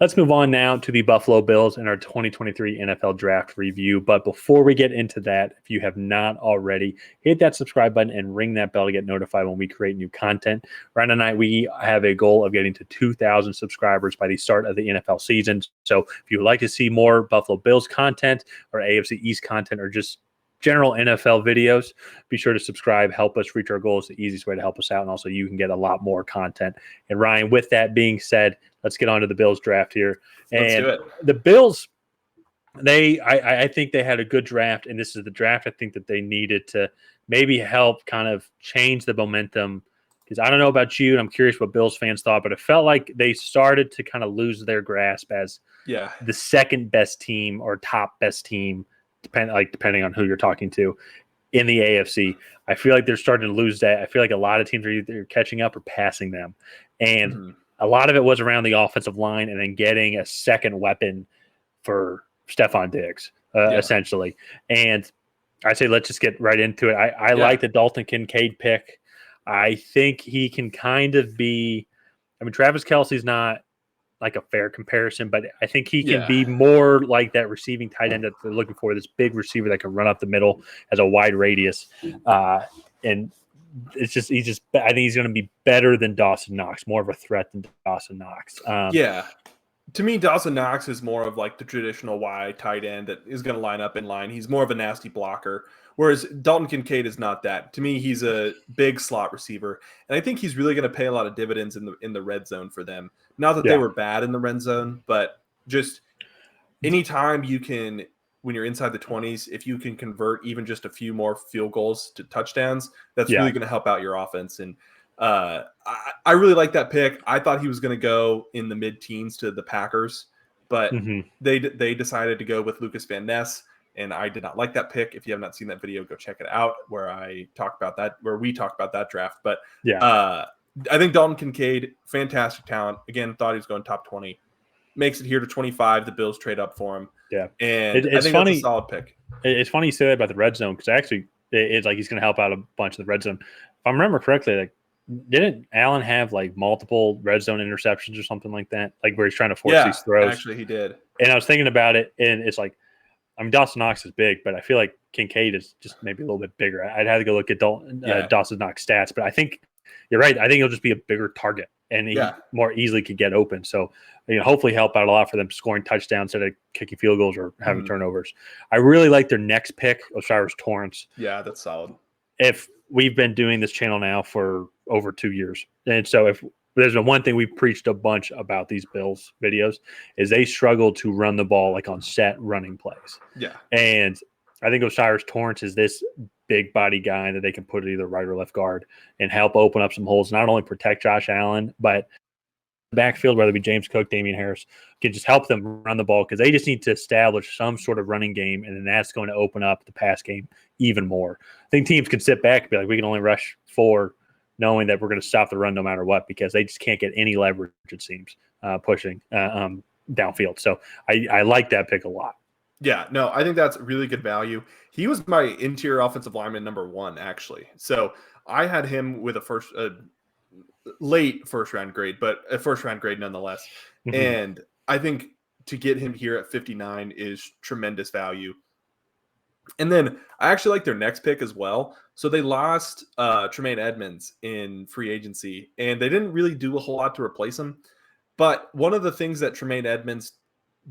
Let's move on now to the Buffalo Bills and our 2023 NFL Draft review. But before we get into that, if you have not already, hit that subscribe button and ring that bell to get notified when we create new content. Right tonight, we have a goal of getting to 2,000 subscribers by the start of the NFL season. So if you would like to see more Buffalo Bills content or AFC East content or just general NFL videos, be sure to subscribe. Help us reach our goals. The easiest way to help us out. And also you can get a lot more content. And Ryan, with that being said, let's get on to the Bills draft here. Let's do it. The Bills, I think they had a good draft, and this is the draft I think that they needed to maybe help kind of change the momentum. Because I don't know about you, and I'm curious what Bills fans thought, but it felt like they started to kind of lose their grasp as the second best team or top best team, depending on who you're talking to, in the AFC. I feel like they're starting to lose that. I feel like a lot of teams are either catching up or passing them. And a lot of it was around the offensive line and then getting a second weapon for Stefon Diggs, essentially. And I say let's just get right into it. I like the Dalton Kincaid pick. I think he can kind of be – I mean, Travis Kelce's not like a fair comparison, but I think he can be more like that receiving tight end that they're looking for, this big receiver that can run up the middle, has a wide radius. And it's just I think he's going to be better than Dawson Knox, more of a threat than Dawson Knox. To me, Dawson Knox is more of like the traditional wide tight end that is going to line up in line. He's more of a nasty blocker, whereas Dalton Kincaid is not that. To me, he's a big slot receiver, and I think he's really going to pay a lot of dividends in the red zone for them. Not that they were bad in the red zone, but just anytime you can, when you're inside the 20s, if you can convert even just a few more field goals to touchdowns, that's really going to help out your offense. And I really like that pick. I thought he was going to go in the mid-teens to the Packers, but they decided to go with Lucas Van Ness, and I did not like that pick. If you have not seen that video, go check it out where we talk about that draft. But I think Dalton Kincaid, fantastic talent. Again, thought he was going top 20. Makes it here to 25. The Bills trade up for him. Yeah, and I think that's a solid pick. It's funny you say that about the red zone because actually it's like he's going to help out a bunch of the red zone. If I remember correctly, like didn't Allen have like multiple red zone interceptions or something like that? Like where he's trying to force these throws. Actually, he did. And I was thinking about it, and it's like, I mean, Dawson Knox is big, but I feel like Kincaid is just maybe a little bit bigger. I'd have to go look at Dawson Knox stats, but I think you're right. I think he'll just be a bigger target, and he more easily could get open. So, hopefully help out a lot for them scoring touchdowns instead of kicking field goals or having turnovers. I really like their next pick, O'Cyrus Torrence. Yeah, that's solid. If we've been doing this channel now for over 2 years, and so if there's one thing we've preached a bunch about these Bills videos is they struggle to run the ball like on set running plays. Yeah. And I think O'Cyrus Torrence is this big body guy that they can put at either right or left guard and help open up some holes, not only protect Josh Allen, but the backfield, whether it be James Cook, Damian Harris, can just help them run the ball because they just need to establish some sort of running game, and then that's going to open up the pass game even more. I think teams can sit back and be like, we can only rush 4, knowing that we're going to stop the run no matter what because they just can't get any leverage, it seems, pushing downfield. So I like that pick a lot. Yeah, no, I think that's really good value. He was my interior offensive lineman number 1, actually. So I had him with a late first-round grade, but a first-round grade nonetheless. And I think to get him here at 59 is tremendous value. And then I actually like their next pick as well. So they lost Tremaine Edmonds in free agency, and they didn't really do a whole lot to replace him. But one of the things that Tremaine Edmonds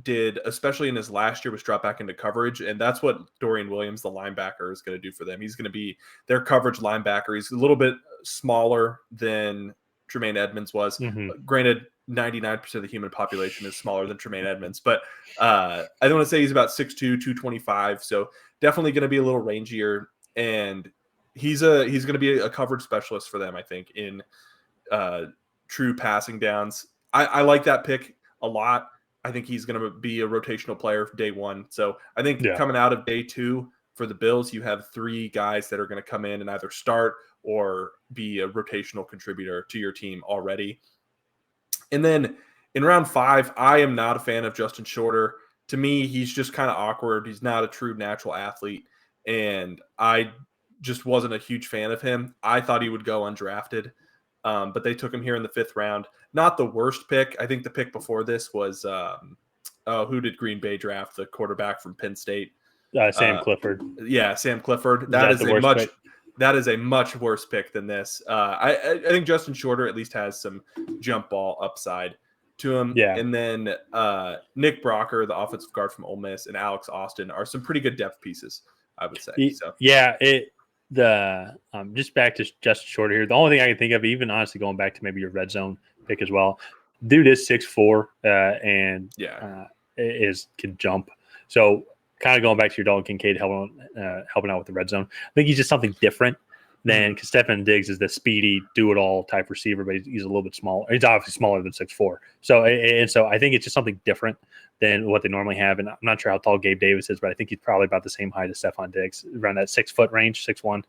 did, especially in his last year, was drop back into coverage, and that's what Dorian Williams, the linebacker, is going to do for them. He's going to be their coverage linebacker. He's a little bit smaller than Tremaine Edmonds was. Granted, 99% of the human population is smaller than Tremaine Edmonds, but I don't want to say he's about 6'2", 225, so definitely going to be a little rangier, and he's going to be a coverage specialist for them, I think, in true passing downs. I like that pick a lot. I think he's going to be a rotational player for day 1. So I think coming out of day 2 for the Bills, you have 3 guys that are going to come in and either start or be a rotational contributor to your team already. And then in round 5, I am not a fan of Justin Shorter. To me, he's just kind of awkward. He's not a true natural athlete. And I just wasn't a huge fan of him. I thought he would go undrafted. but they took him here in the 5th round. Not the worst pick. I think the pick before this was who did Green Bay draft? The quarterback from Penn State. Sam Clifford. Yeah, Sam Clifford. Is that the worst pick? That is a much worse pick than this. I think Justin Shorter at least has some jump ball upside to him. Yeah. And then Nick Brocker, the offensive guard from Ole Miss, and Alex Austin are some pretty good depth pieces, I would say. So yeah, just back to Justin Shorter here. The only thing I can think of, even honestly going back to maybe your red zone pick as well, dude is 6'4", and can jump. So kind of going back to your Dalton Kincaid helping out with the red zone. I think he's just something different than because Stefon Diggs is the speedy, do-it-all type receiver, but he's a little bit small. He's obviously smaller than 6'4". So I think it's just something different than what they normally have. And I'm not sure how tall Gabe Davis is, but I think he's probably about the same height as Stefon Diggs, around that 6 foot range, 6'1".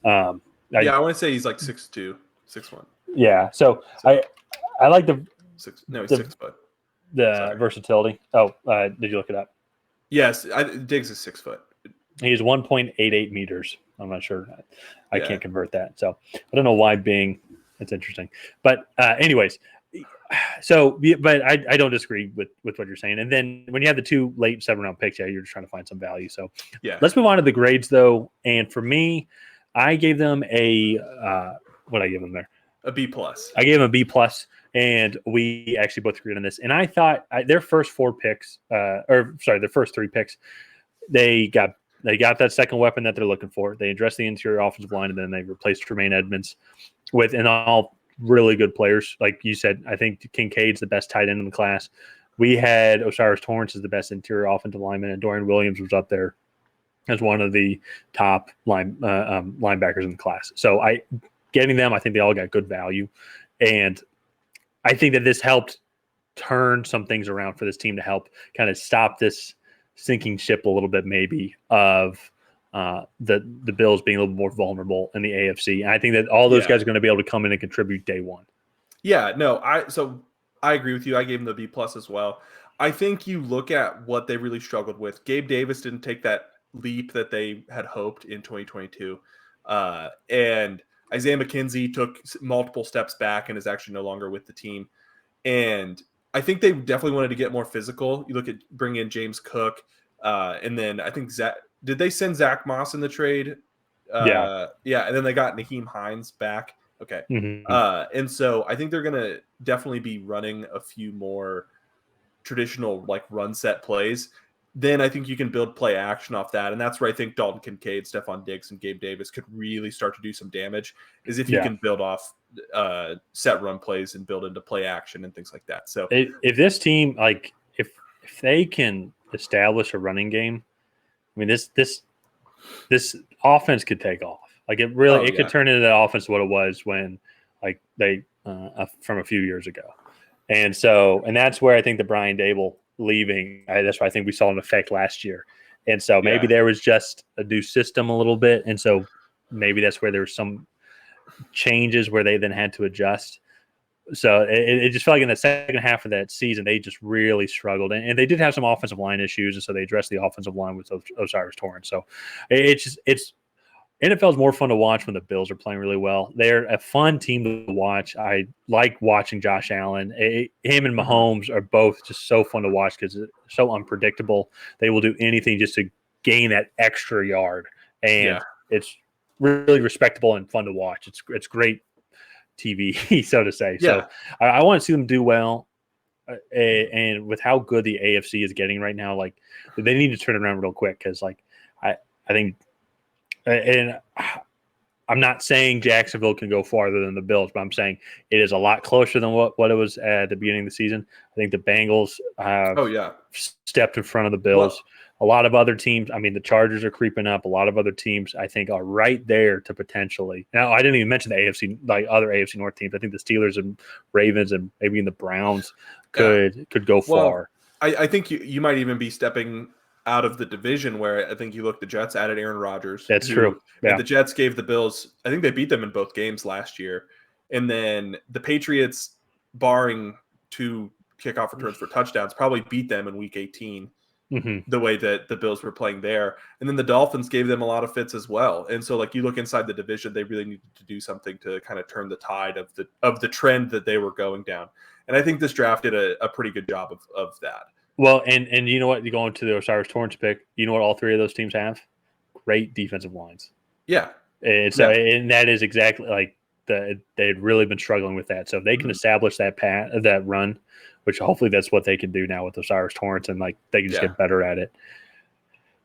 I want to say he's like 6'2", 6'1". Yeah. So I like he's 6 foot. The versatility. Oh, did you look it up? Yes, Diggs is 6 foot. He's 1.88 meters. I'm not sure. I can't convert that. So I don't know why Bing. It's interesting. But anyways, so but I don't disagree with what you're saying. And then when you have the 2 late 7th-round picks, you're just trying to find some value. So let's move on to the grades though. And for me, I gave them a what did I give them there? A B plus. I gave them a B plus. And we actually both agreed on this. And I thought their first 4 picks, their first 3 picks, they got that second weapon that they're looking for. They addressed the interior offensive line, and then they replaced Tremaine Edmonds with an all really good players. Like you said, I think Kincaid's the best tight end in the class. We had Osiris Torrance as the best interior offensive lineman, and Dorian Williams was up there as one of the top linebackers in the class. So getting them, I think they all got good value. And I think that this helped turn some things around for this team to help kind of stop this sinking ship a little bit, maybe, of the Bills being a little more vulnerable in the AFC. And I think that all those guys are going to be able to come in and contribute day one. Yeah, no, I agree with you. I gave them the B plus as well. I think you look at what they really struggled with. Gabe Davis didn't take that leap that they had hoped in 2022. And Isaiah McKenzie took multiple steps back and is actually no longer with the team. And I think they definitely wanted to get more physical. You look at bring in James Cook, and then I think did they send Zach Moss in the trade? Yeah, and then they got Naheem Hines back. Okay, and so I think they're gonna definitely be running a few more traditional like run set plays. Then I think you can build play action off that. And that's where I think Dalton Kincaid, Stefon Diggs, and Gabe Davis could really start to do some damage, is if you can build off set run plays and build into play action and things like that. So if this team, like if they can establish a running game, I mean, this offense could take off. Like it really, could turn into the offense what it was when like they from a few years ago. And that's where I think the Brian Dable leaving, that's why I think we saw an effect last year. And so maybe there was just a new system a little bit. And so maybe that's where there were some changes where they then had to adjust. So it just felt like in the second half of that season, they just really struggled. And they did have some offensive line issues. And so they addressed the offensive line with Osiris Torrance. So it's NFL is more fun to watch when the Bills are playing really well. They're a fun team to watch. I like watching Josh Allen. Him and Mahomes are both just so fun to watch because it's so unpredictable. They will do anything just to gain that extra yard. And it's really respectable and fun to watch. It's great TV, so to say. So I want to see them do well. And with how good the AFC is getting right now, like they need to turn it around real quick because like I think – and I'm not saying Jacksonville can go farther than the Bills, but I'm saying it is a lot closer than what it was at the beginning of the season. I think the Bengals have stepped in front of the Bills. A lot of other teams, I mean, the Chargers are creeping up. A lot of other teams, I think, are right there to potentially. Now, I didn't even mention the AFC, like other AFC North teams. I think the Steelers and Ravens and maybe even the Browns could go far. I think you might even be stepping out of the division where I think you look, the Jets added Aaron Rodgers. That's true. Yeah. The Jets gave the Bills, I think they beat them in both games last year. And then the Patriots, barring 2 kickoff returns for touchdowns, probably beat them in week 18. the way that the Bills were playing there. And then the Dolphins gave them a lot of fits as well. And so like you look inside the division, they really needed to do something to kind of turn the tide of the trend that they were going down. And I think this draft did a pretty good job of that. Well, and you know what? You go into the Osiris Torrance pick, you know what all three of those teams have? Great defensive lines. Yeah. And so and that is exactly like they'd really been struggling with that. So if they can establish that run, which hopefully that's what they can do now with Osiris Torrance, and like they can just get better at it.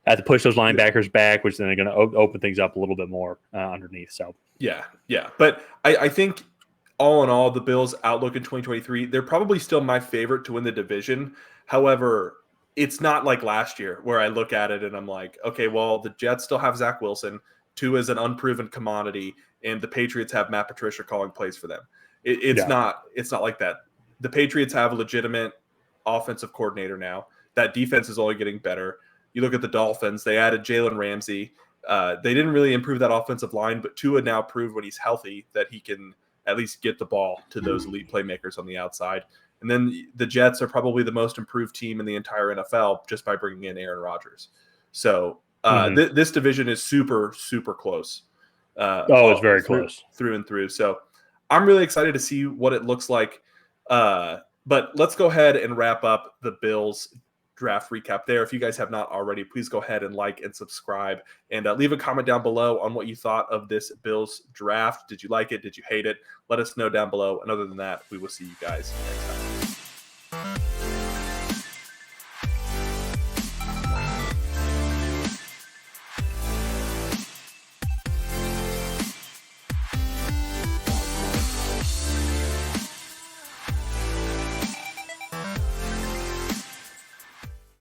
Have to push those linebackers back, which then they're going to open things up a little bit more underneath. So yeah. But I think all in all, the Bills' outlook in 2023, they're probably still my favorite to win the division. However, it's not like last year where I look at it and I'm like, okay, well, the Jets still have Zach Wilson. Tua is an unproven commodity, and the Patriots have Matt Patricia calling plays for them. It's not like that. The Patriots have a legitimate offensive coordinator now. That defense is only getting better. You look at the Dolphins, they added Jalen Ramsey. They didn't really improve that offensive line, but Tua now proved when he's healthy that he can at least get the ball to those elite playmakers on the outside. And then the Jets are probably the most improved team in the entire NFL just by bringing in Aaron Rodgers. So this division is super, super close. It's very close. Through and through. So I'm really excited to see what it looks like. But let's go ahead and wrap up the Bills draft recap there. If you guys have not already, please go ahead and like and subscribe, and leave a comment down below on what you thought of this Bills draft. Did you like it? Did you hate it? Let us know down below. And other than that, we will see you guys next time.